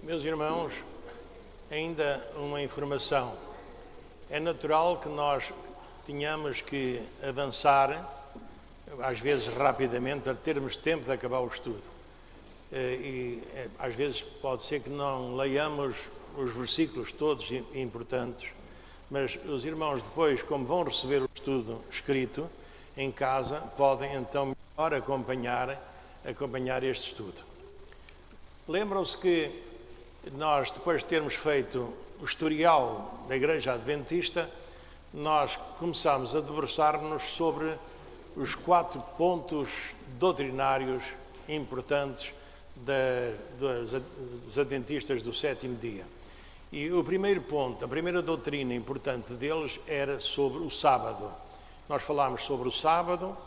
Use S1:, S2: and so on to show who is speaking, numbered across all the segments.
S1: Meus irmãos, ainda uma informação. É natural que nós tenhamos que avançar, às vezes rapidamente, para termos tempo de acabar o estudo. Às vezes pode ser que não leiamos os versículos todos importantes, mas os irmãos depois, como vão receber o estudo escrito em casa, podem então melhor acompanhar este estudo. Lembram-se que nós, depois de termos feito o historial da Igreja Adventista, nós começámos a debruçar-nos sobre os 4 pontos doutrinários importantes dos Adventistas do sétimo dia. E o primeiro ponto, a primeira doutrina importante deles era sobre o sábado. Nós falámos sobre o sábado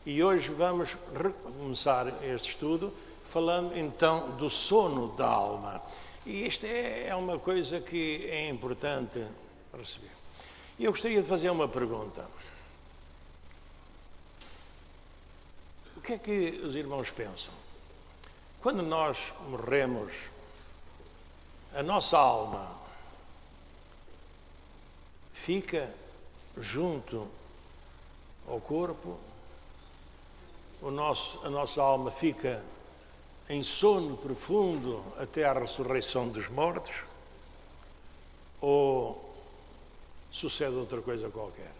S1: e hoje vamos recomeçar este estudo falando então do sono da alma. E isto é uma coisa que é importante perceber. E eu gostaria de fazer uma pergunta. O que é que os irmãos pensam? Quando nós morremos, a nossa alma fica junto ao corpo? A nossa alma fica em sono profundo até à ressurreição dos mortos? Ou sucede outra coisa qualquer?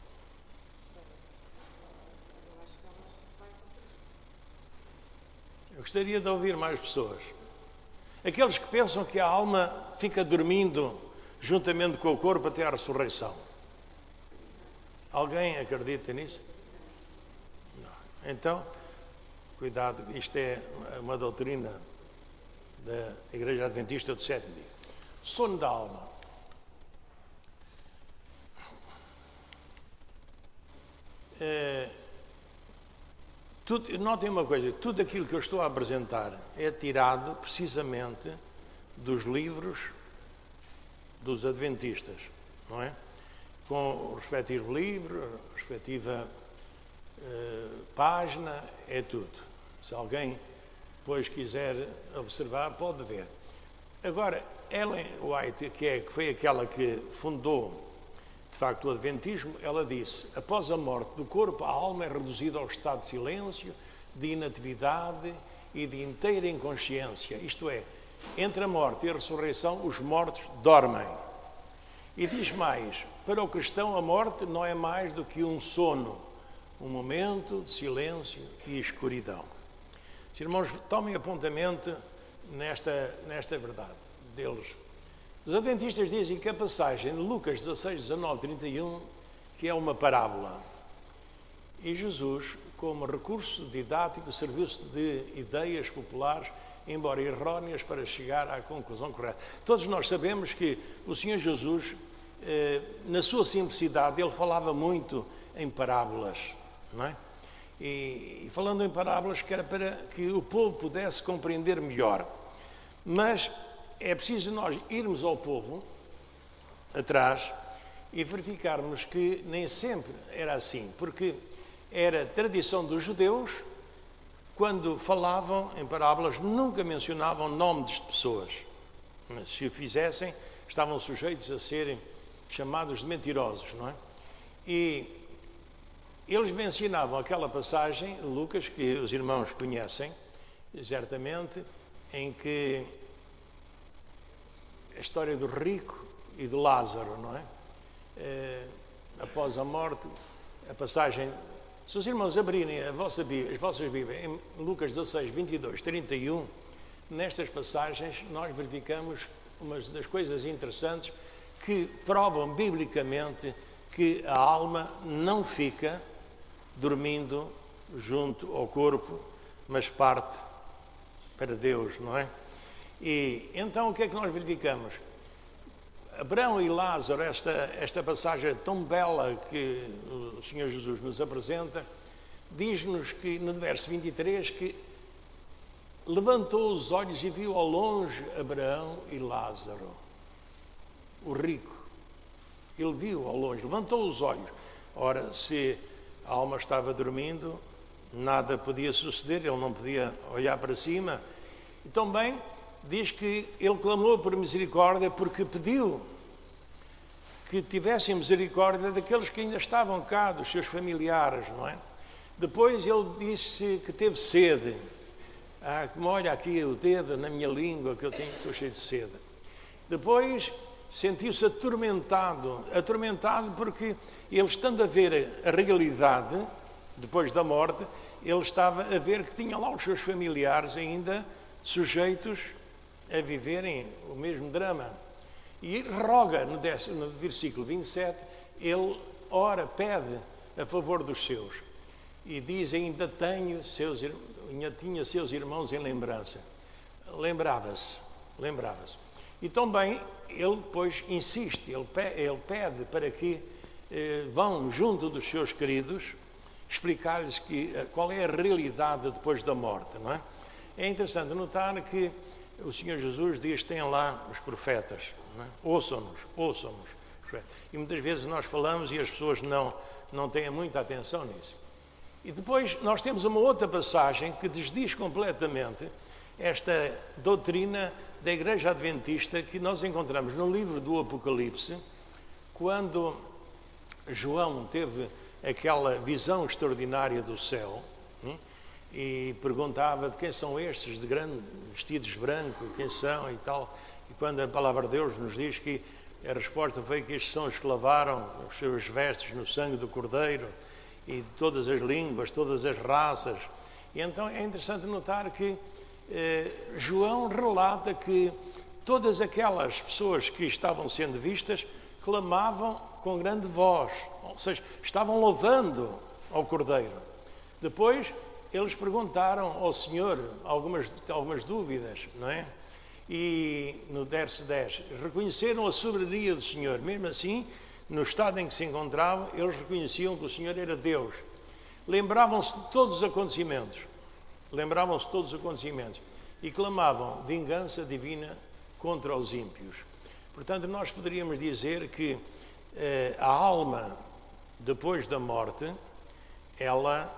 S1: Eu gostaria de ouvir mais pessoas. Aqueles que pensam que a alma fica dormindo juntamente com o corpo até à ressurreição. Alguém acredita nisso? Não. Então, cuidado, isto é uma doutrina da Igreja Adventista do sétimo dia. Sono da alma. Notem uma coisa, tudo aquilo que eu estou a apresentar é tirado precisamente dos livros dos Adventistas, não é? Com o respectivo livro, a respectiva página, é tudo. Se alguém depois quiser observar, pode ver. Agora, Ellen White, que foi aquela que fundou de facto o Adventismo, ela disse: após a morte do corpo, a alma é reduzida ao estado de silêncio, de inatividade e de inteira inconsciência. Isto é, entre a morte e a ressurreição, os mortos dormem. E diz mais: para o cristão a morte não é mais do que um sono, um momento de silêncio e escuridão. Os irmãos, tomem apontamento nesta verdade deles. Os Adventistas dizem que a passagem de Lucas 16, 19, 31, que é uma parábola. E Jesus, como recurso didático, serviu-se de ideias populares, embora erróneas, para chegar à conclusão correta. Todos nós sabemos que o Senhor Jesus, na sua simplicidade, ele falava muito em parábolas, não é? E falando em parábolas, que era para que o povo pudesse compreender melhor. Mas é preciso nós irmos ao povo, atrás, e verificarmos que nem sempre era assim, porque era tradição dos judeus, quando falavam em parábolas, nunca mencionavam nomes de pessoas. Se o fizessem, estavam sujeitos a serem chamados de mentirosos, não é? E eles mencionavam aquela passagem, Lucas, que os irmãos conhecem, certamente, em que a história do rico e do Lázaro, não é? Após a morte, a passagem... Se os irmãos abrirem as vossas Bíblias, em Lucas 16, 22, 31, nestas passagens nós verificamos uma das coisas interessantes que provam biblicamente que a alma não fica dormindo junto ao corpo, mas parte para Deus, não é? E então o que é que nós verificamos? Abraão e Lázaro, esta passagem tão bela que o Senhor Jesus nos apresenta, diz-nos que no verso 23 que levantou os olhos e viu ao longe Abraão e Lázaro, o rico. Ele viu ao longe, levantou os olhos. Ora, se a alma estava dormindo, nada podia suceder, ele não podia olhar para cima. E também diz que ele clamou por misericórdia porque pediu que tivessem misericórdia daqueles que ainda estavam cá, dos seus familiares, não é? Depois ele disse que teve sede. Que me olha aqui o dedo na minha língua, que eu estou cheio de sede. Depois sentiu-se atormentado porque ele, estando a ver a realidade, depois da morte, ele estava a ver que tinha lá os seus familiares ainda sujeitos a viverem o mesmo drama. E roga, no versículo 27, ele ora, pede a favor dos seus. E diz, ainda tinha seus irmãos em lembrança. Lembrava-se. E também ele depois insiste, ele pede para que vão junto dos seus queridos explicar-lhes qual é a realidade depois da morte, não é? É interessante notar que o Senhor Jesus diz, tem lá os profetas, não é? Ouçam-nos. E muitas vezes nós falamos e as pessoas não têm muita atenção nisso. E depois nós temos uma outra passagem que desdiz completamente esta doutrina da Igreja Adventista que nós encontramos no livro do Apocalipse, quando João teve aquela visão extraordinária do céu, né? E perguntava de quem são estes de grande vestidos brancos, quem são e tal. E quando a palavra de Deus nos diz que a resposta foi que estes são os que lavaram os seus vestes no sangue do Cordeiro, e todas as línguas, todas as raças. E então é interessante notar que João relata que todas aquelas pessoas que estavam sendo vistas clamavam com grande voz, ou seja, estavam louvando ao Cordeiro. Depois eles perguntaram ao Senhor algumas dúvidas, não é? E no verso 10, reconheceram a soberania do Senhor. Mesmo assim, no estado em que se encontravam, eles reconheciam que o Senhor era Deus. Lembravam-se de todos os acontecimentos. E clamavam vingança divina contra os ímpios. Portanto, nós poderíamos dizer que a alma, depois da morte, ela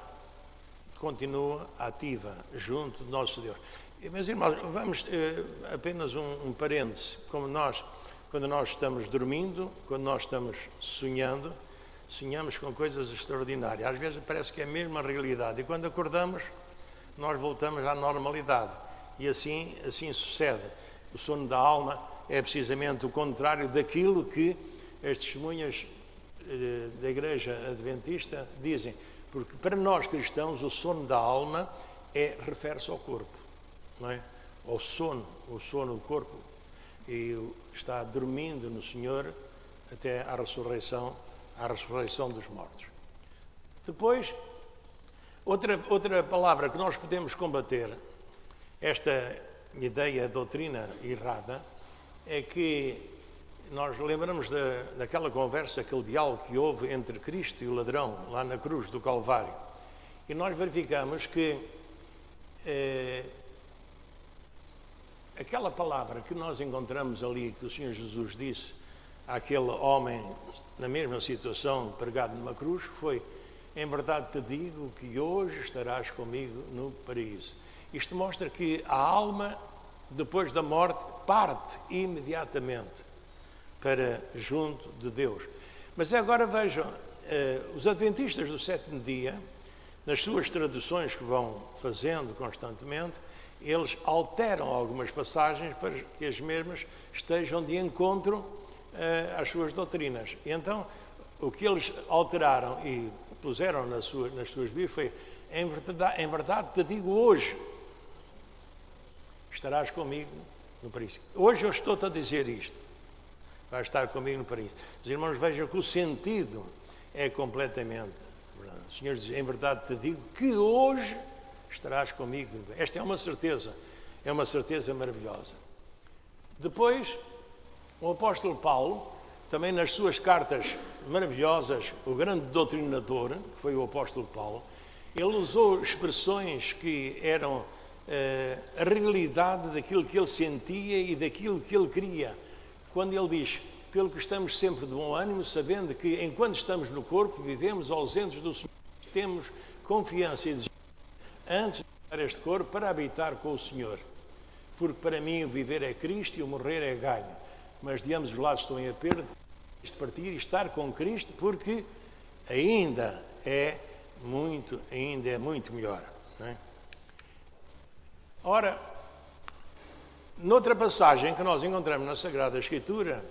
S1: continua ativa junto do nosso Deus. Meus irmãos, vamos apenas um parêntese. Quando nós estamos dormindo, quando nós estamos sonhamos com coisas extraordinárias. Às vezes parece que é a mesma realidade. E quando acordamos, nós voltamos à normalidade. E assim sucede. O sono da alma é precisamente o contrário daquilo que as testemunhas da Igreja Adventista dizem. Porque para nós cristãos, o sono da alma refere-se ao corpo, não é? O sono do corpo. E está dormindo no Senhor até à ressurreição dos mortos. Depois, outra palavra que nós podemos combater, esta ideia, doutrina errada, é que nós lembramos daquela conversa, aquele diálogo que houve entre Cristo e o ladrão, lá na cruz do Calvário. E nós verificamos que aquela palavra que nós encontramos ali, que o Senhor Jesus disse àquele homem na mesma situação, pregado numa cruz, foi: em verdade te digo que hoje estarás comigo no paraíso. Isto mostra que a alma, depois da morte, parte imediatamente para junto de Deus. Mas agora vejam, os adventistas do sétimo dia, nas suas traduções que vão fazendo constantemente, eles alteram algumas passagens para que as mesmas estejam de encontro às suas doutrinas. E então, o que eles alteraram e puseram nas suas Bíblias foi: em verdade te digo hoje, estarás comigo no paraíso. Hoje eu estou-te a dizer isto, vais estar comigo no paraíso. Os irmãos vejam que o sentido é completamente verdade. O Senhor diz: em verdade te digo que hoje estarás comigo. Esta é uma certeza maravilhosa. Depois, o apóstolo Paulo, também nas suas cartas maravilhosas, o grande doutrinador, que foi o apóstolo Paulo, ele usou expressões que eram a realidade daquilo que ele sentia e daquilo que ele queria. Quando ele diz: pelo que estamos sempre de bom ânimo, sabendo que enquanto estamos no corpo, vivemos ausentes do Senhor, temos confiança e desejo antes de deixar este corpo para habitar com o Senhor. porque para mim o viver é Cristo e o morrer é ganho. Mas de ambos os lados estou em aperto de partir e estar com Cristo, porque ainda é muito melhor. Não é? Ora, noutra passagem que nós encontramos na Sagrada Escritura,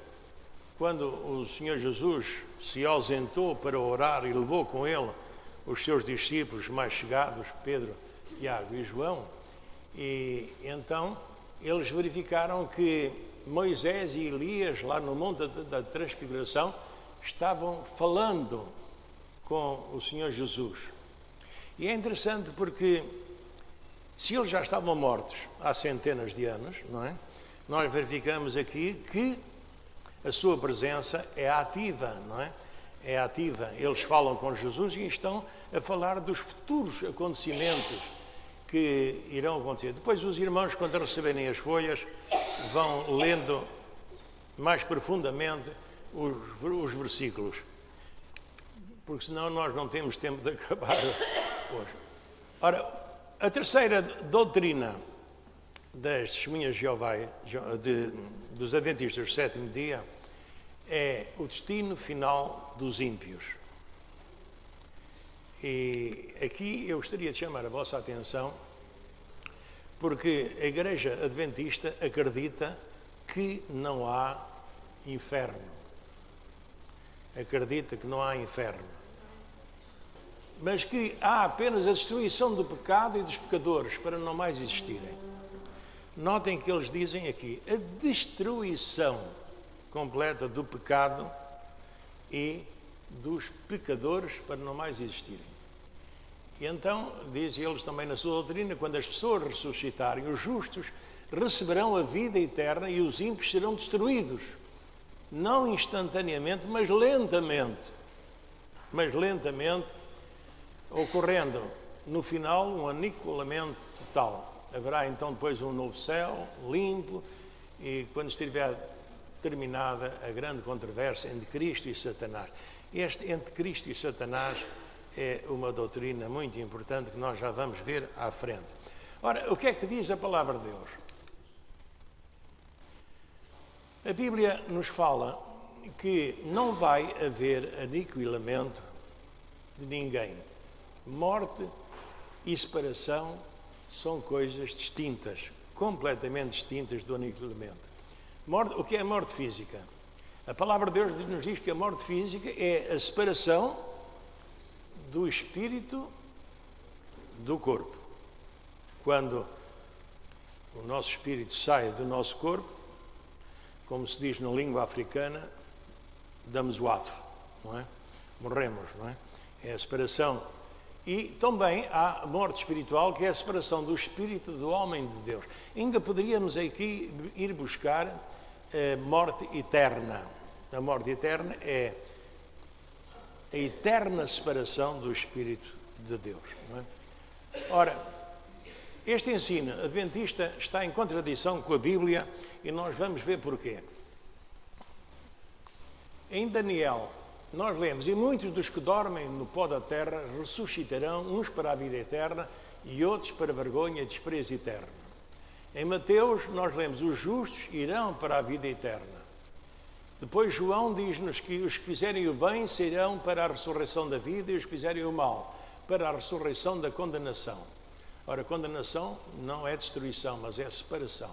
S1: quando o Senhor Jesus se ausentou para orar e levou com ele os seus discípulos mais chegados, Pedro, Tiago e João, e então eles verificaram que Moisés e Elias, lá no Monte da Transfiguração, estavam falando com o Senhor Jesus. E é interessante porque, se eles já estavam mortos há centenas de anos, não é? Nós verificamos aqui que a sua presença é ativa, não é? É ativa. Eles falam com Jesus e estão a falar dos futuros acontecimentos que irão acontecer. Depois os irmãos, quando receberem as folhas, vão lendo mais profundamente os versículos, porque senão nós não temos tempo de acabar hoje. Ora, a terceira doutrina das Testemunhas de Jeová, dos Adventistas do sétimo dia, é o destino final dos ímpios. E aqui eu gostaria de chamar a vossa atenção, porque a Igreja Adventista acredita que não há inferno. Acredita que não há inferno. Mas que há apenas a destruição do pecado e dos pecadores para não mais existirem. Notem que eles dizem aqui a destruição completa do pecado e dos pecadores para não mais existirem. E então, dizem eles também na sua doutrina, quando as pessoas ressuscitarem, os justos receberão a vida eterna e os ímpios serão destruídos. Não instantaneamente, mas lentamente. Ocorrendo no final um aniquilamento total. Haverá então depois um novo céu, limpo, e quando estiver terminada a grande controvérsia entre Cristo e Satanás. Este entre Cristo e Satanás é uma doutrina muito importante que nós já vamos ver à frente. Ora, o que é que diz a palavra de Deus? A Bíblia nos fala que não vai haver aniquilamento de ninguém. Morte e separação são coisas distintas, completamente distintas do aniquilamento. O que é a morte física? A palavra de Deus nos diz que a morte física é a separação do espírito do corpo. Quando o nosso espírito sai do nosso corpo, como se diz na língua africana, damos o afo, não é? Morremos, não é? É a separação. E também há a morte espiritual, que é a separação do espírito do homem de Deus. Ainda poderíamos aqui ir buscar a morte eterna. A morte eterna é a eterna separação do Espírito de Deus. Não é? Ora, este ensino adventista está em contradição com a Bíblia e nós vamos ver porquê. Em Daniel, nós lemos: e muitos dos que dormem no pó da terra ressuscitarão, uns para a vida eterna e outros para a vergonha e desprezo eterno. Em Mateus, nós lemos: os justos irão para a vida eterna. Depois João diz-nos que os que fizerem o bem sairão para a ressurreição da vida e os que fizerem o mal para a ressurreição da condenação. Ora, condenação não é destruição, mas é separação.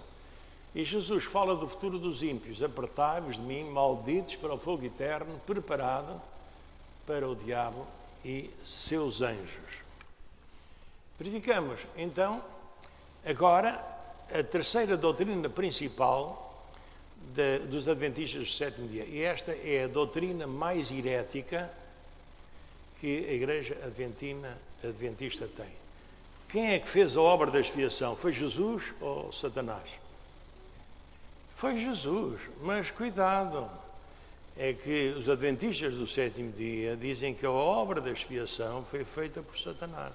S1: E Jesus fala do futuro dos ímpios: apartai-vos de mim, malditos, para o fogo eterno, preparado para o diabo e seus anjos. Verificamos, então, agora, a terceira doutrina principal dos Adventistas do sétimo dia. E esta é a doutrina mais herética que a Igreja Adventista tem. Quem é que fez a obra da expiação? Foi Jesus ou Satanás? Foi Jesus, mas cuidado, é que os Adventistas do sétimo dia dizem que a obra da expiação foi feita por Satanás.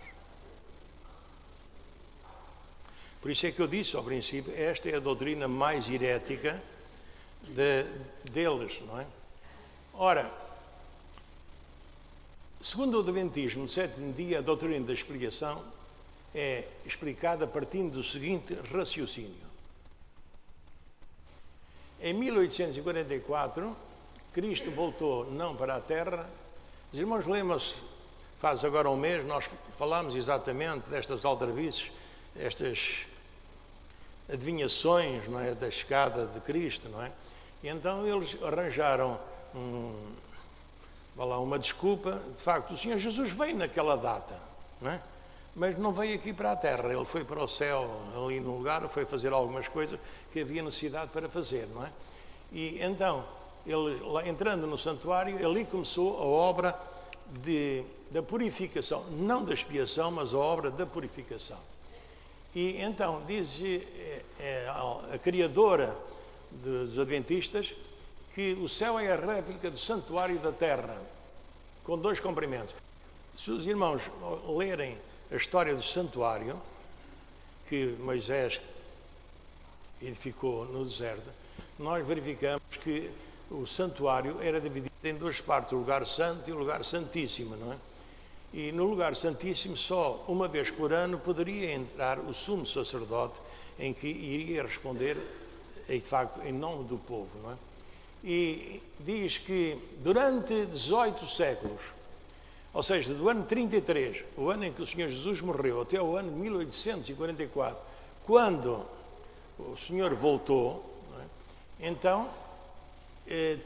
S1: Por isso é que eu disse ao princípio, esta é a doutrina mais herética deles, não é? Ora, segundo o Adventismo do sétimo dia, a doutrina da expiação é explicada partindo do seguinte raciocínio: Em 1844, Cristo voltou não para a Terra. Os irmãos lembram-se, faz agora um mês, nós falámos exatamente destas aldrabices, estas adivinhações, não é, da chegada de Cristo, não é? E então eles arranjaram uma desculpa. De facto, o Senhor Jesus veio naquela data, não é? Mas não veio aqui para a Terra, ele foi para o céu, ali no lugar, foi fazer algumas coisas que havia necessidade para fazer, não é? E então, ele, lá, entrando no santuário, ali começou a obra da purificação, não da expiação, mas a obra da purificação. E então, diz a criadora dos adventistas que o céu é a réplica do santuário da terra, com 2 comprimentos. Se os irmãos lerem a história do santuário que Moisés edificou no deserto, nós verificamos que o santuário era dividido em 2 partes, o lugar santo e o lugar santíssimo, não é? E no lugar santíssimo só uma vez por ano poderia entrar o sumo sacerdote, em que iria responder, de facto, em nome do povo, não é? E diz que durante 18 séculos, ou seja, do ano 33, o ano em que o Senhor Jesus morreu, até o ano de 1844, quando o Senhor voltou, não é? Então,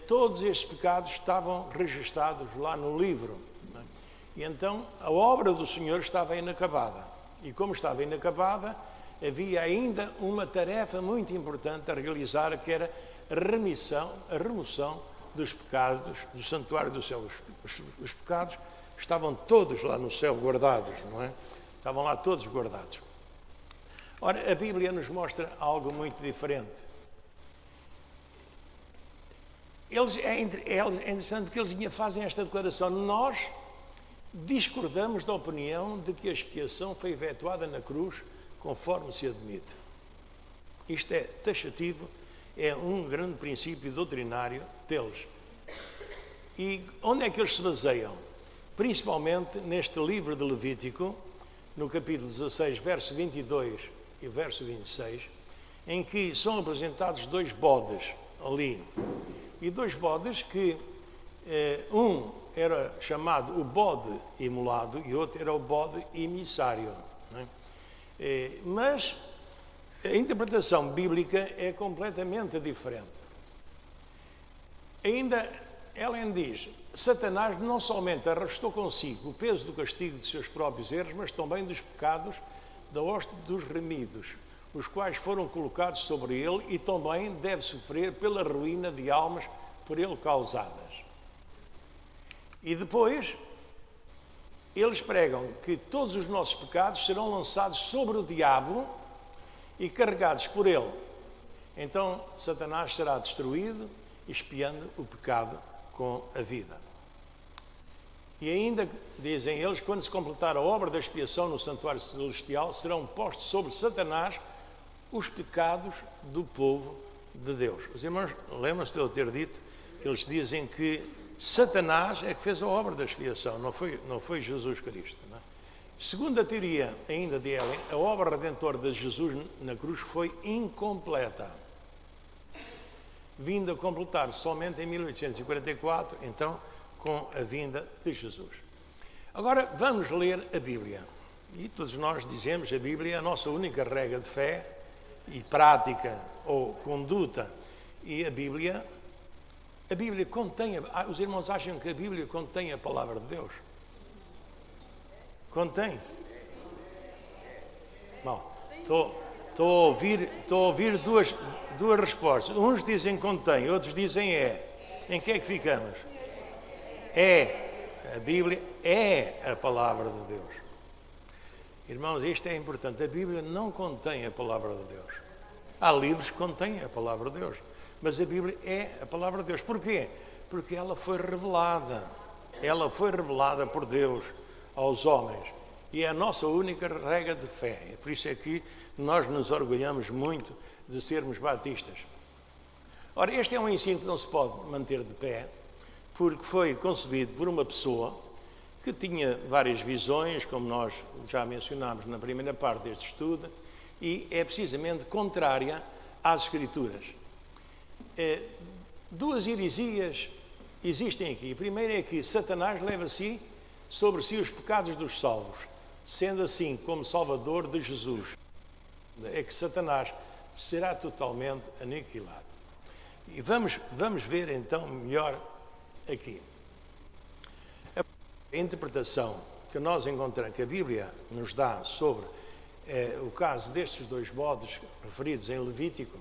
S1: todos estes pecados estavam registados lá no livro, não é? E então a obra do Senhor estava inacabada. E como estava inacabada, havia ainda uma tarefa muito importante a realizar, que era a remoção dos pecados do santuário do céu. Os pecados estavam todos lá no céu guardados, não é? Estavam lá todos guardados. Ora, a Bíblia nos mostra algo muito diferente. É interessante que eles fazem esta declaração: nós discordamos da opinião de que a expiação foi efetuada na cruz, conforme se admite. Isto é taxativo, é um grande princípio doutrinário deles. E onde é que eles se baseiam? Principalmente neste livro de Levítico, no capítulo 16, verso 22 e verso 26, em que são apresentados 2 bodes ali. E 2 bodes que um era chamado o bode imolado e outro era o bode emissário, não é? Mas a interpretação bíblica é completamente diferente. Ainda Ellen diz: Satanás não somente arrastou consigo o peso do castigo de seus próprios erros, mas também dos pecados da hoste dos remidos, os quais foram colocados sobre ele, e também deve sofrer pela ruína de almas por ele causadas. E depois, eles pregam que todos os nossos pecados serão lançados sobre o diabo e carregados por ele. Então, Satanás será destruído, expiando o pecado com a vida. E ainda, dizem eles, quando se completar a obra da expiação no santuário celestial, serão postos sobre Satanás os pecados do povo de Deus. Os irmãos, lembram-se de eu ter dito que eles dizem que Satanás é que fez a obra da expiação, não foi Jesus Cristo, não é? Segundo a teoria ainda de Ellen, a obra redentora de Jesus na cruz foi incompleta, vindo a completar somente em 1844, então, com a vinda de Jesus. Agora vamos ler a Bíblia. E todos nós dizemos que a Bíblia é a nossa única regra de fé e prática ou conduta. E a Bíblia contém, os irmãos acham que a Bíblia contém a palavra de Deus? Contém? Bom, estou a ouvir duas respostas. Uns dizem contém, outros dizem é. Em que é que ficamos? É. A Bíblia é a palavra de Deus. Irmãos, isto é importante. A Bíblia não contém a palavra de Deus. Há livros que contêm a palavra de Deus, mas a Bíblia é a palavra de Deus. Porquê? Porque ela foi revelada. Ela foi revelada por Deus aos homens. E é a nossa única regra de fé. E por isso é que nós nos orgulhamos muito de sermos batistas. Ora, este é um ensino que não se pode manter de pé, porque foi concebido por uma pessoa que tinha várias visões, como nós já mencionámos na primeira parte deste estudo, e é precisamente contrária às Escrituras. duas heresias existem aqui. A primeira é que Satanás leva sobre si os pecados dos salvos, sendo assim como Salvador de Jesus. É que Satanás será totalmente aniquilado. E vamos ver então melhor aqui. A interpretação que nós encontramos, que a Bíblia nos dá sobre o caso destes dois bodes referidos em Levítico,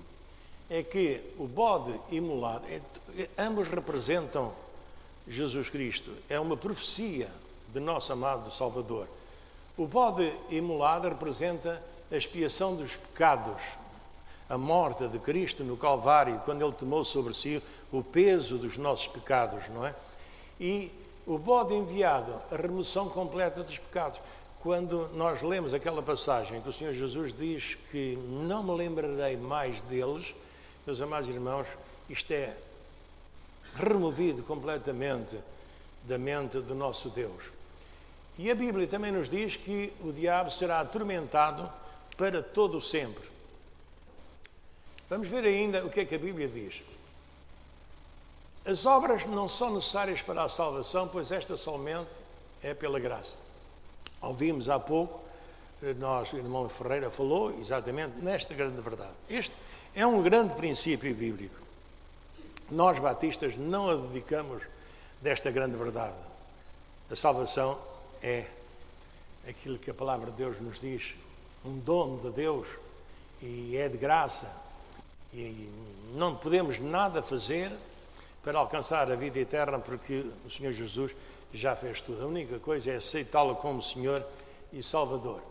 S1: é que o bode imolado, ambos representam Jesus Cristo. É uma profecia de nosso amado Salvador. O bode imolado representa a expiação dos pecados, a morte de Cristo no Calvário, quando Ele tomou sobre si o peso dos nossos pecados, não é? E o bode enviado, a remoção completa dos pecados. Quando nós lemos aquela passagem que o Senhor Jesus diz que não me lembrarei mais deles, meus amados irmãos, isto é removido completamente da mente do nosso Deus. E a Bíblia também nos diz que o diabo será atormentado para todo o sempre. Vamos ver ainda o que é que a Bíblia diz. As obras não são necessárias para a salvação, pois esta somente é pela graça. Ouvimos há pouco, o irmão Ferreira falou exatamente nesta grande verdade. Este é um grande princípio bíblico. Nós, batistas, não abdicamos desta grande verdade. A salvação é aquilo que a palavra de Deus nos diz, um dom de Deus, e é de graça. E não podemos nada fazer para alcançar a vida eterna, porque o Senhor Jesus já fez tudo. A única coisa é aceitá-lo como Senhor e Salvador.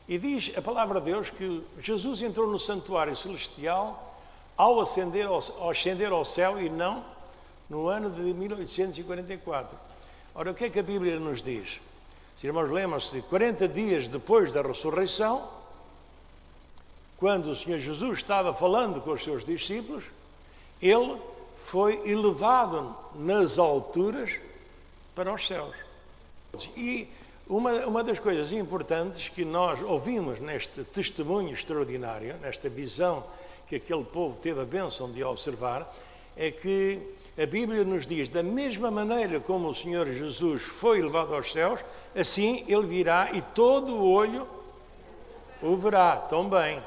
S1: E diz a palavra de Deus que Jesus entrou no santuário celestial ao ascender ao céu e não no ano de 1844. Ora, o que é que a Bíblia nos diz? Os irmãos lembram-se de 40 dias depois da ressurreição, quando o Senhor Jesus estava falando com os seus discípulos, ele foi elevado nas alturas para os céus. E uma das coisas importantes que nós ouvimos neste testemunho extraordinário, nesta visão que aquele povo teve a bênção de observar, é que a Bíblia nos diz, da mesma maneira como o Senhor Jesus foi elevado aos céus, assim ele virá e todo o olho o verá também.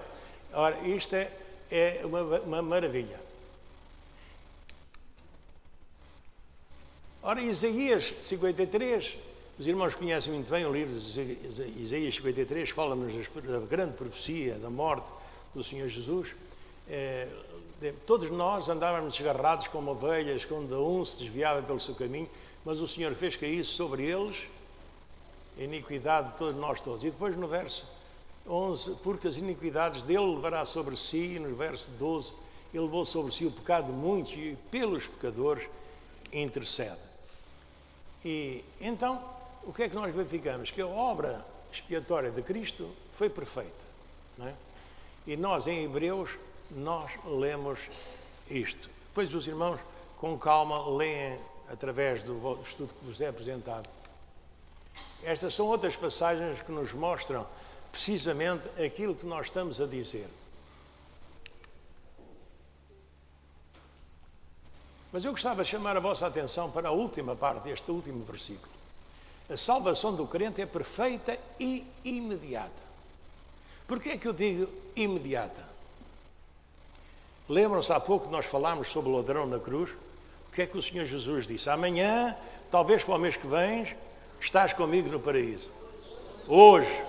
S1: Ora, isto é uma maravilha. Ora, Isaías 53, os irmãos conhecem muito bem o livro de Isaías 53, fala-nos da grande profecia da morte do Senhor Jesus. Todos nós andávamos desgarrados como ovelhas, quando um se desviava pelo seu caminho, mas o Senhor fez cair sobre eles a iniquidade de todos nós todos. E depois no verso 11, porque as iniquidades dele levará sobre si, no verso 12, ele levou sobre si o pecado de muitos e pelos pecadores intercede. E então, o que é que nós verificamos? Que a obra expiatória de Cristo foi perfeita, não é? E nós, em Hebreus, nós lemos isto. Depois os irmãos, com calma, leem através do estudo que vos é apresentado. Estas são outras passagens que nos mostram precisamente aquilo que nós estamos a dizer. Mas eu gostava de chamar a vossa atenção para a última parte deste último versículo. A salvação do crente é perfeita e imediata. Porquê é que eu digo imediata? Lembram-se há pouco que nós falámos sobre o ladrão na cruz? O que é que o Senhor Jesus disse? Amanhã, talvez para o mês que vem, estás comigo no paraíso. Hoje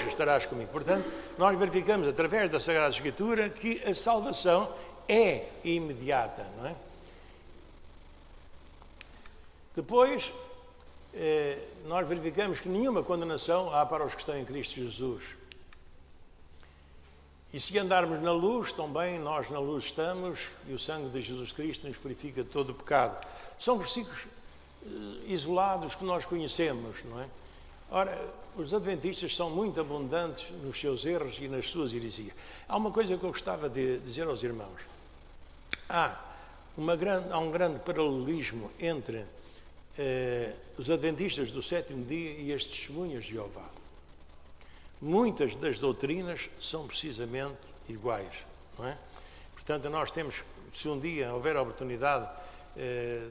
S1: estarás comigo. Portanto, nós verificamos através da Sagrada Escritura que a salvação é imediata, não é? Depois, nós verificamos que nenhuma condenação há para os que estão em Cristo Jesus. E se andarmos na luz, também nós na luz estamos, e o sangue de Jesus Cristo nos purifica de todo o pecado. São versículos isolados que nós conhecemos, não é? Ora, os adventistas são muito abundantes nos seus erros e nas suas heresias. Há uma coisa que eu gostava de dizer aos irmãos. Há um grande paralelismo entre os adventistas do sétimo dia e as testemunhas de Jeová. Muitas das doutrinas são precisamente iguais, não é? Portanto, nós temos, se um dia houver a oportunidade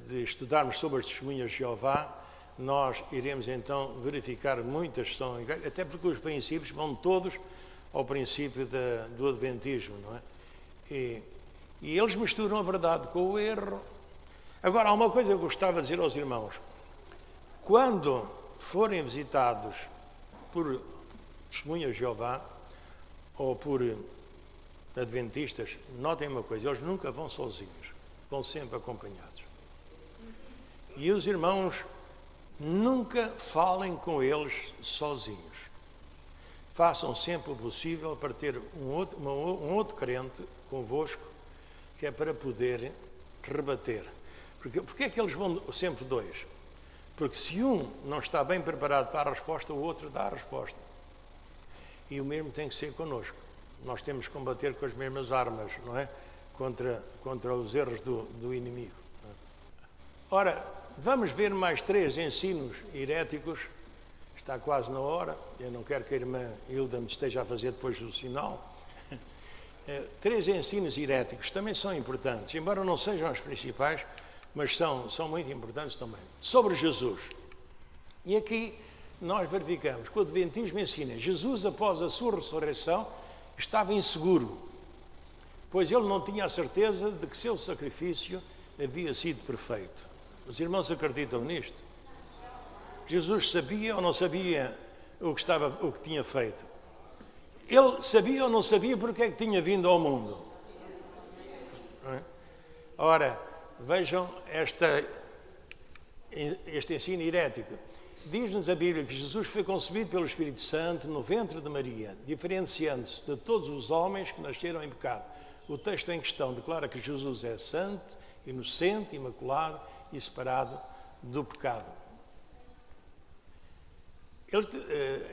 S1: de estudarmos sobre as testemunhas de Jeová, nós iremos então verificar muitas são, até porque os princípios vão todos ao princípio do Adventismo, não é? E eles misturam a verdade com o erro. Agora, há uma coisa que eu gostava de dizer aos irmãos. Quando forem visitados por testemunhas de Jeová ou por adventistas, notem uma coisa, eles nunca vão sozinhos, vão sempre acompanhados. E os irmãos nunca falem com eles sozinhos. Façam sempre o possível para ter um outro crente convosco, que é para poder rebater. Porque é que eles vão sempre dois? Porque se um não está bem preparado para a resposta, o outro dá a resposta. E o mesmo tem que ser connosco. Nós temos que combater com as mesmas armas, não é? Contra os erros do inimigo. Ora, vamos ver mais 3 ensinos heréticos. Está quase na hora. Eu não quero que a irmã Hilda me esteja a fazer depois do sinal. 3 ensinos heréticos também são importantes, embora não sejam os principais, mas são muito importantes também. Sobre Jesus. E aqui nós verificamos que o Adventismo ensina: Jesus, após a sua ressurreição, estava inseguro, pois ele não tinha a certeza de que seu sacrifício havia sido perfeito. Os irmãos acreditam nisto? Jesus sabia ou não sabia o que tinha feito? Ele sabia ou não sabia porque é que tinha vindo ao mundo? Não é? Ora, vejam este ensino herético. Diz-nos a Bíblia que Jesus foi concebido pelo Espírito Santo no ventre de Maria, diferenciando-se de todos os homens que nasceram em pecado. O texto em questão declara que Jesus é santo, inocente, imaculado e separado do pecado. Eles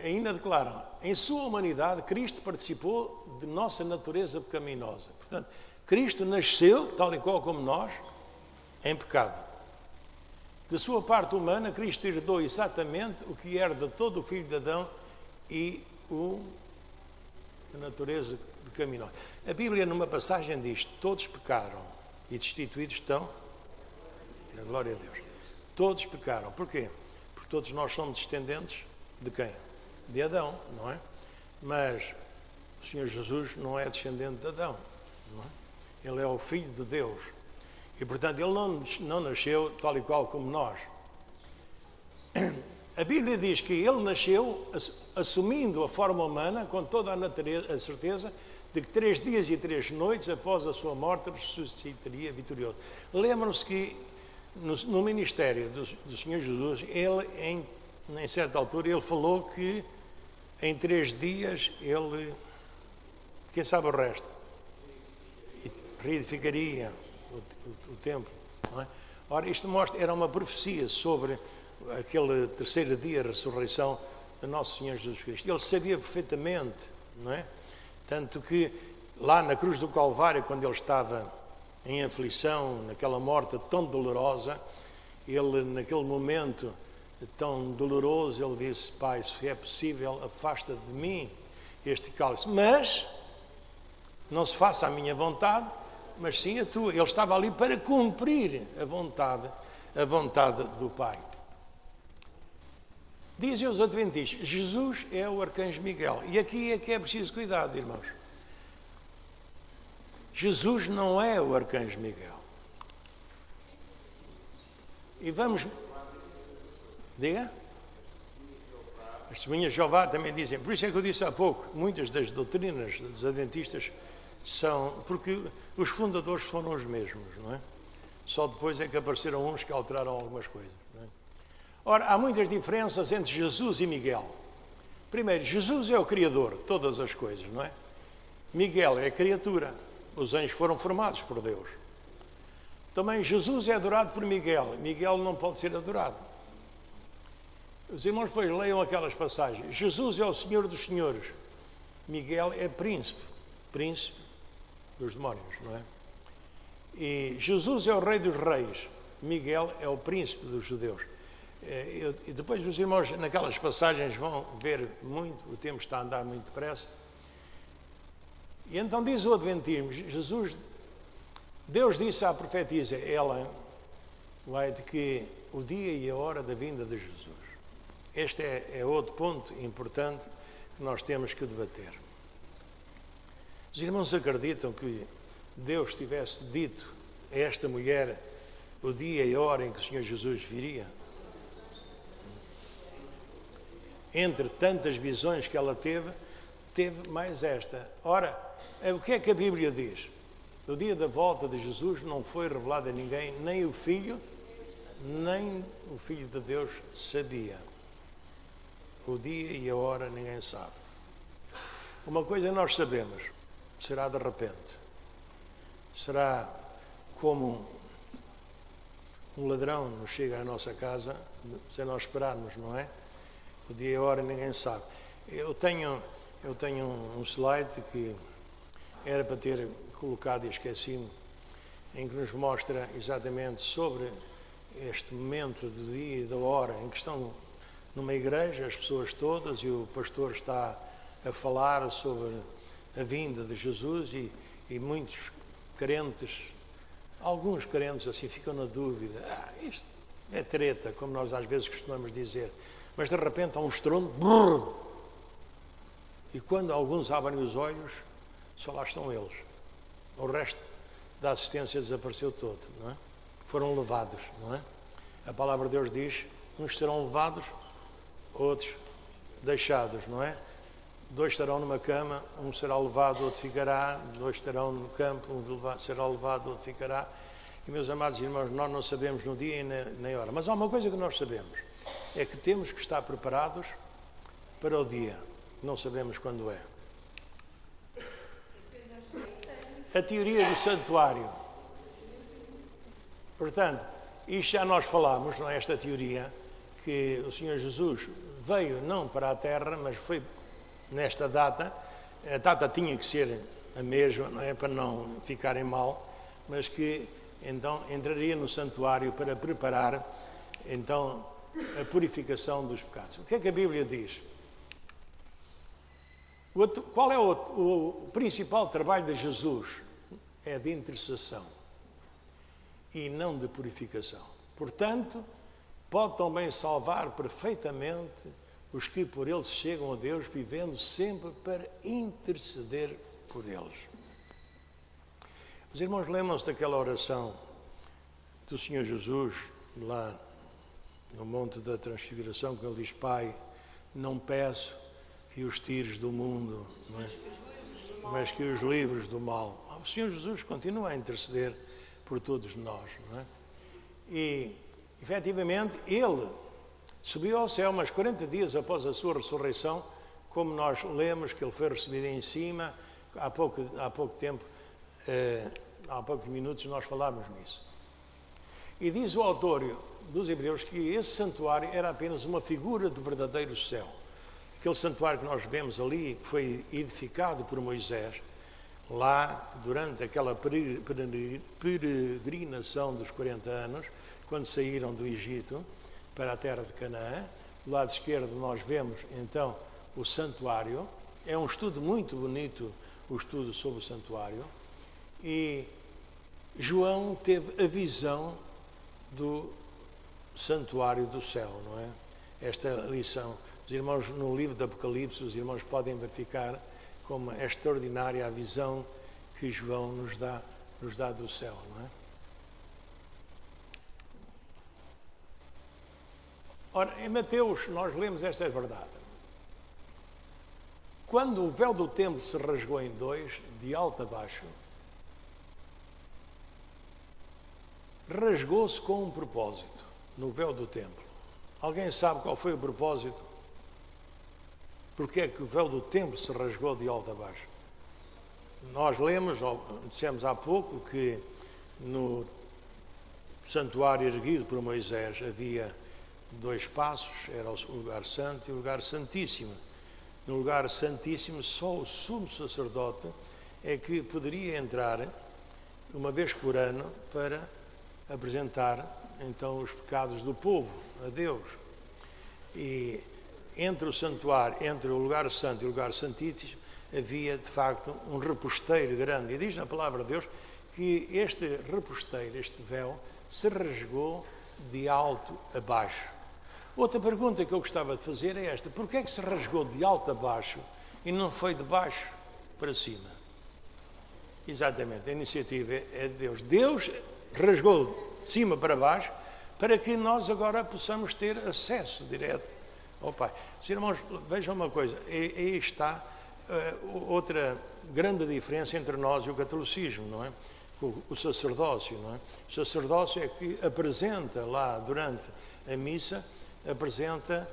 S1: ainda declaram: em sua humanidade, Cristo participou de nossa natureza pecaminosa. Portanto, Cristo nasceu, tal e qual como nós, em pecado. De sua parte humana, Cristo herdou exatamente o que herda todo o filho de Adão e a natureza pecaminosa. A Bíblia, numa passagem, diz: todos pecaram e destituídos estão na glória de Deus. Todos pecaram. Porquê? Porque todos nós somos descendentes de quem? De Adão, não é? Mas o Senhor Jesus não é descendente de Adão, não é? Ele é o Filho de Deus. E, portanto, ele não nasceu tal e qual como nós. A Bíblia diz que ele nasceu assumindo a forma humana, com toda a certeza de que 3 dias e 3 noites após a sua morte ressuscitaria vitorioso. Lembram-se que no ministério do Senhor Jesus, ele, em certa altura, ele falou que em 3 dias ele, quem sabe o resto, reedificaria o templo, não é? Ora, isto mostra, era uma profecia sobre aquele 3º dia, a ressurreição de Nosso Senhor Jesus Cristo. Ele sabia perfeitamente, não é? Tanto que lá na cruz do Calvário, quando ele estava em aflição, naquela morte tão dolorosa, ele, naquele momento tão doloroso, ele disse: Pai, se é possível, afasta de mim este cálice, mas não se faça a minha vontade, mas sim a tua. Ele estava ali para cumprir a vontade do Pai. Dizem os adventistas: Jesus é o arcanjo Miguel. E aqui é que é preciso cuidado, irmãos. Jesus não é o arcanjo Miguel. E vamos... Diga? As testemunhas de Jeová também dizem. Por isso é que eu disse há pouco, muitas das doutrinas dos adventistas são... Porque os fundadores foram os mesmos, não é? Só depois é que apareceram uns que alteraram algumas coisas, não é? Ora, há muitas diferenças entre Jesus e Miguel. Primeiro, Jesus é o Criador de todas as coisas, não é? Miguel é a criatura. Os anjos foram formados por Deus. Também Jesus é adorado por Miguel. Miguel não pode ser adorado. Os irmãos depois leiam aquelas passagens. Jesus é o Senhor dos Senhores. Miguel é príncipe dos demónios, não é? E Jesus é o Rei dos Reis. Miguel é o príncipe dos judeus. E depois os irmãos naquelas passagens vão ver muito, o tempo está a andar muito depressa. E então diz o Adventismo: Jesus Deus disse à profetisa Ellen White que o dia e a hora da vinda de Jesus. Este é outro ponto importante que nós temos que debater. Os irmãos acreditam que Deus tivesse dito a esta mulher o dia e a hora em que o Senhor Jesus viria? Entre tantas visões que ela teve mais esta. Ora, o que é que a Bíblia diz? No dia da volta de Jesus não foi revelado a ninguém, nem o Filho de Deus sabia. O dia e a hora ninguém sabe. Uma coisa nós sabemos, será de repente. Será como um ladrão nos chega à nossa casa, sem nós esperarmos, não é? O dia e a hora ninguém sabe. Eu tenho um slide que era para ter colocado e esqueci-me, em que nos mostra exatamente sobre este momento do dia e da hora em que estão numa igreja, as pessoas todas, e o pastor está a falar sobre a vinda de Jesus e muitos crentes, alguns crentes assim ficam na dúvida, isto é treta, como nós às vezes costumamos dizer, mas de repente há um estrondo, brrr, e quando alguns abrem os olhos, só lá estão eles. O resto da assistência desapareceu todo, não é? Foram levados, não é? A palavra de Deus diz, uns serão levados, outros deixados, não é? 2 estarão numa cama, um será levado, outro ficará, 2 estarão no campo, um será levado, outro ficará. E, meus amados irmãos, nós não sabemos no dia e nem hora. Mas há uma coisa que nós sabemos, é que temos que estar preparados para o dia. Não sabemos quando é. A teoria do santuário. Portanto, isto já nós falámos, não é? Esta teoria, que o Senhor Jesus veio não para a Terra, mas foi nesta data. A data tinha que ser a mesma, não é? Para não ficarem mal, mas que então entraria no santuário para preparar então a purificação dos pecados. O que é que a Bíblia diz? Qual é o principal trabalho de Jesus? É de intercessão e não de purificação. Portanto, pode também salvar perfeitamente os que por eles chegam a Deus, vivendo sempre para interceder por eles. Os irmãos lembram-se daquela oração do Senhor Jesus, lá no Monte da Transfiguração, que ele diz, Pai, não peço que os tires do mundo, não é? Mas que os livres do mal. O Senhor Jesus continua a interceder por todos nós, não é? E, efetivamente, ele subiu ao céu, mas 40 dias após a sua ressurreição, como nós lemos que ele foi recebido em cima, há pouco tempo, há poucos minutos nós falámos nisso. E diz o autor dos Hebreus que esse santuário era apenas uma figura do verdadeiro céu. Aquele santuário que nós vemos ali, que foi edificado por Moisés, lá durante aquela peregrinação dos 40 anos, quando saíram do Egito para a terra de Canaã. Do lado esquerdo nós vemos então o santuário. É um estudo muito bonito, o estudo sobre o santuário. E João teve a visão do santuário do céu, não é? Esta lição. Os irmãos, no livro do Apocalipse, os irmãos podem verificar como é extraordinária a visão que João nos dá do céu, não é? Ora, em Mateus nós lemos esta verdade. Quando o véu do templo se rasgou em dois, de alto a baixo, rasgou-se com um propósito no véu do templo. Alguém sabe qual foi o propósito? Porque é que o véu do templo se rasgou de alto a baixo? Nós lemos, dissemos há pouco, que no santuário erguido por Moisés havia 2 espaços, era o lugar santo e o lugar santíssimo. No lugar santíssimo, só o sumo sacerdote é que poderia entrar uma vez por ano para apresentar então os pecados do povo a Deus. E entre o santuário, entre o lugar santo e o lugar santíssimo, havia de facto um reposteiro grande. E diz na palavra de Deus que este reposteiro, este véu, se rasgou de alto a baixo. Outra pergunta que eu gostava de fazer é esta: porquê é que se rasgou de alto a baixo e não foi de baixo para cima? Exatamente, a iniciativa é de Deus. Deus rasgou de cima para baixo para que nós agora possamos ter acesso direto ao Pai. Os irmãos, vejam uma coisa, aí está outra grande diferença entre nós e o catolicismo, não é? O sacerdócio, não é? O sacerdócio é que apresenta lá durante a missa, apresenta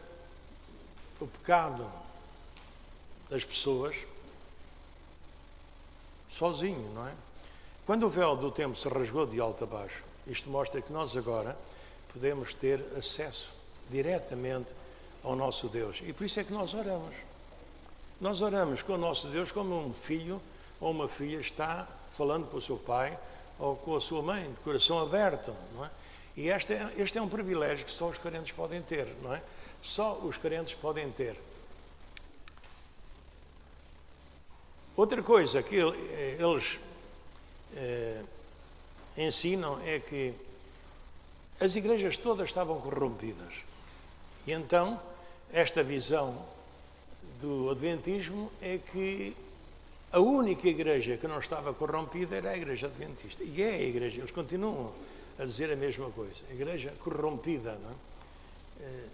S1: o pecado das pessoas sozinho, não é? Quando o véu do templo se rasgou de alto a baixo, isto mostra que nós agora podemos ter acesso diretamente ao nosso Deus. E por isso é que nós oramos. Nós oramos com o nosso Deus como um filho ou uma filha está falando com o seu pai ou com a sua mãe, de coração aberto, não é? E este é um privilégio que só os crentes podem ter, não é? Só os crentes podem ter. Outra coisa que eles ensinam é que as igrejas todas estavam corrompidas. E então, esta visão do adventismo é que a única igreja que não estava corrompida era a igreja adventista. E é a igreja, eles continuam a dizer a mesma coisa, a igreja corrompida, não é?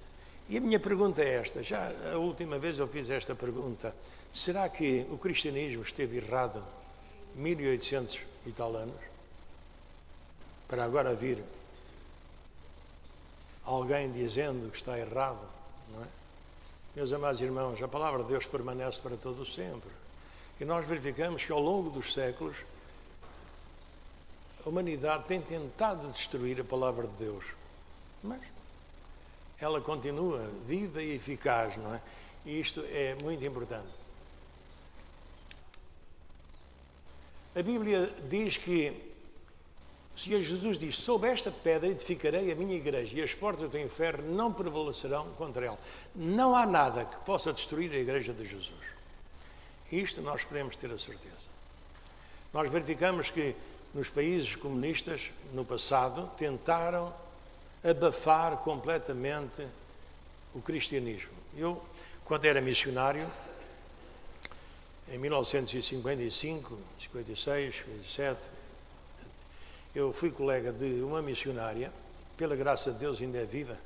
S1: E a minha pergunta é esta, já a última vez eu fiz esta pergunta: será que o cristianismo esteve errado 1800 e tal anos, para agora vir alguém dizendo que está errado, não é? Meus amados irmãos, a palavra de Deus permanece para todo o sempre. E nós verificamos que ao longo dos séculos a humanidade tem tentado destruir a palavra de Deus, mas ela continua viva e eficaz, não é? E isto é muito importante. A Bíblia diz que o Senhor Jesus diz: sob esta pedra edificarei a minha igreja e as portas do inferno não prevalecerão contra ela. Não há nada que possa destruir a igreja de Jesus. Isto nós podemos ter a certeza. Nós verificamos que nos países comunistas, no passado, tentaram abafar completamente o cristianismo. Eu, quando era missionário, em 1955, 56, 57, eu fui colega de uma missionária, pela graça de Deus ainda é viva,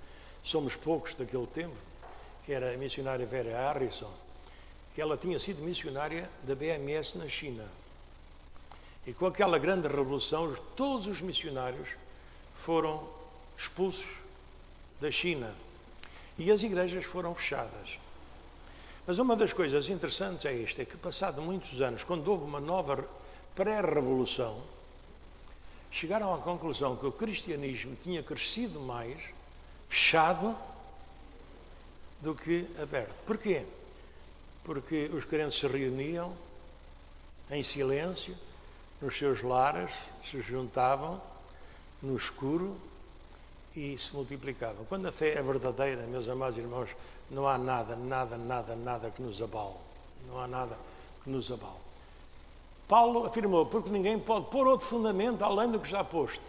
S1: somos poucos daquele tempo, que era a missionária Vera Harrison, que ela tinha sido missionária da BMS na China. E com aquela grande revolução, todos os missionários foram expulsos da China e as igrejas foram fechadas. Mas uma das coisas interessantes é isto, é que passado muitos anos, quando houve uma nova pré-revolução, chegaram à conclusão que o cristianismo tinha crescido mais fechado do que aberto. Porquê? Porque os crentes se reuniam em silêncio, nos seus lares, se juntavam no escuro e se multiplicavam. Quando a fé é verdadeira, meus amados irmãos, não há nada que nos abale. Não há nada que nos abale. Paulo afirmou: porque ninguém pode pôr outro fundamento além do que está posto.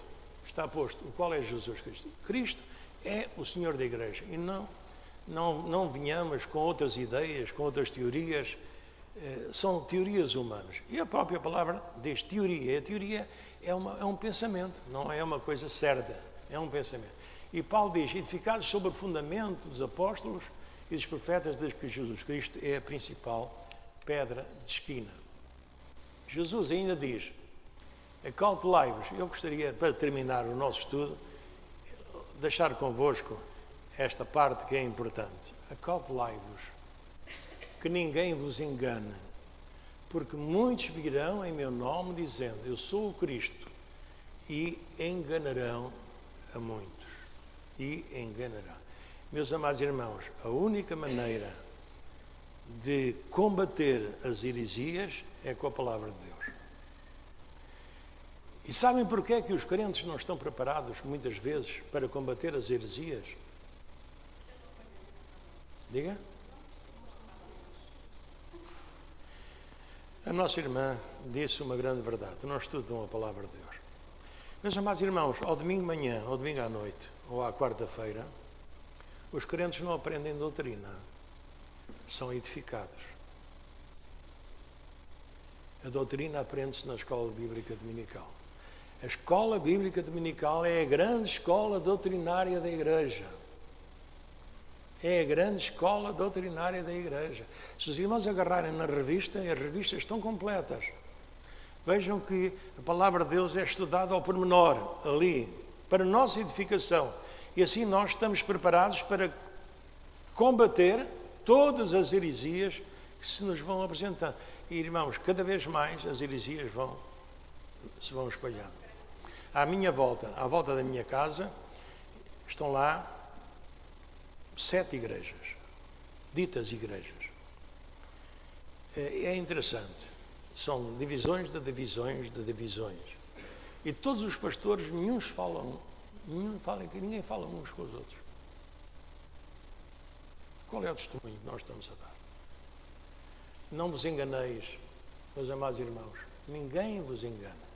S1: Está posto, o qual é Jesus Cristo. Cristo é o Senhor da igreja e não venhamos com outras ideias, com outras teorias. São teorias humanas. E a própria palavra diz teoria. A teoria é um pensamento, não é uma coisa certa, é um pensamento. E Paulo diz: edificados sobre o fundamento dos apóstolos e dos profetas, diz que Jesus Cristo é a principal pedra de esquina. Jesus ainda diz: acautelai-vos. Eu gostaria, para terminar o nosso estudo, deixar convosco esta parte que é importante. Acautelai-vos, que ninguém vos engane, porque muitos virão em meu nome dizendo: eu sou o Cristo, e enganarão a muitos. E enganarão. Meus amados irmãos, a única maneira de combater as heresias é com a palavra de Deus. E sabem porquê que os crentes não estão preparados, muitas vezes, para combater as heresias? Diga? A nossa irmã disse uma grande verdade. Não estudam a palavra de Deus. Meus amados irmãos, ao domingo de manhã, ao domingo à noite, ou à quarta-feira, os crentes não aprendem doutrina. São edificados. A doutrina aprende-se na escola bíblica dominical. A escola bíblica dominical é a grande escola doutrinária da Igreja. É a grande escola doutrinária da Igreja. Se os irmãos agarrarem na revista, as revistas estão completas. Vejam que a palavra de Deus é estudada ao pormenor, ali, para a nossa edificação. E assim nós estamos preparados para combater todas as heresias que se nos vão apresentando. E, irmãos, cada vez mais as heresias se vão espalhando. À minha volta, à volta da minha casa, estão lá 7 igrejas, ditas igrejas. É interessante. São divisões de divisões de divisões. E todos os pastores, ninguém fala uns com os outros. Qual é o testemunho que nós estamos a dar? Não vos enganeis, meus amados irmãos. Ninguém vos engana.